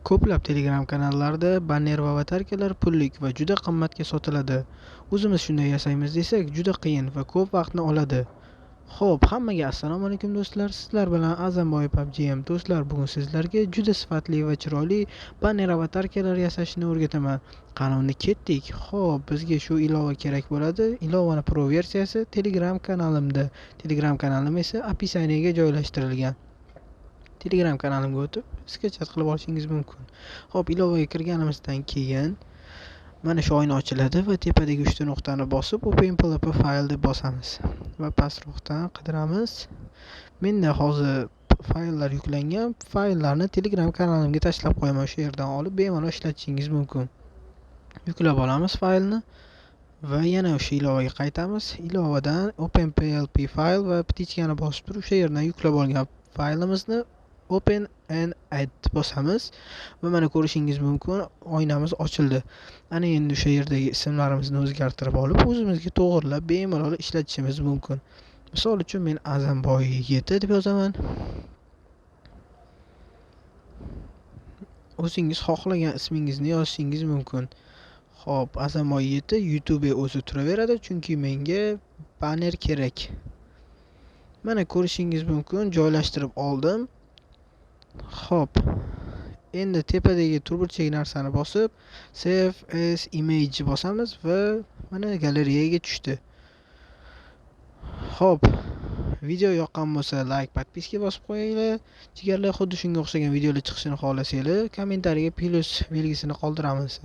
Ko'plab Telegram kanallarda banner va avatarkalar pullik va juda qimmatga sotiladi. O'zimiz shunday yasaymiz desak, juda qiyin va ko'p vaqtni oladi. Xo'p, hammaga assalomu alaykum do'stlar. Sizlar bilan Azamboy PUBGM. Do'stlar, bugun sizlarga juda sifatli va chiroyli banner avatarkalar yasashni o'rgataman. Qani unda ketdik. Xo'p, bizga shu ilova kerak bo'ladi. Ilovani pro versiyasi Telegram kanalimda. Telegram kanalim esa описаниеga joylashtirilgan. Telegram kanalimga o'tib sketchat qilib olishingiz mumkin. Xo'p, ilovaga kirganimizdan keyin mana shu oyna ochiladi va tepadagi 3 ta nuqtani bosib Open PLP fayl deb bosamiz va pastroqdan qidiramiz. Menda hozir fayllar yuklangan. Fayllarni Telegram kanalimga tashlab qo'yaman. Shu yerdan olib bemalol ishlatishingiz mumkin. Yuklab olamiz faylni va yana o'sha ilovaga qaytamiz. Ilovadan Open PLP fayl va ptichkani bosib turib o'sha yerdan yuklab olgan faylimizni Open and add bosamiz va mana ko'rishingiz mumkin, oynamiz ochildi. Ana endi o'sha yerdagi ismlarimizni o'zgartirib olib, o'zimizga to'g'rilab bemalol ishlatishimiz mumkin. Misol uchun men Azamboy 7 deb yozaman. O'zingiz xohlagan ismingizni yozishingiz mumkin. Xo'p, Azamboy 7 YouTube o'zi turaveradi, chunki menga banner kerak. Mana ko'rishingiz mumkin, joylashtirib oldim. Xo'p, endi tepadagi turburchak narsani bosib save as image bosamiz va mana galereyaga tushdi. Xo'p, video yoqqan bo'lsa like, podpiska bosib qo'yinglar. Jigarlar, xuddi shunga o'xshagan videolar chiqishini xohlasanglar, kommentariyaga plus belgisini qoldiramiz.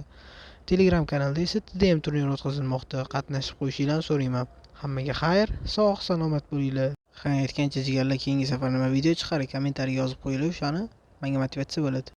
Telegram kanalida esa TDM turniri o'tkazilmoqda. Qatnashib qo'yishingizni so'rayman. Hammaga xayr, sog' salomat bo'linglar. Ha, aytgancha jigarlar, keyingi safar nima video chiqar, kommentariyaga yozib qo'yinglar, o'shani menga motivatsiya bo'ladi.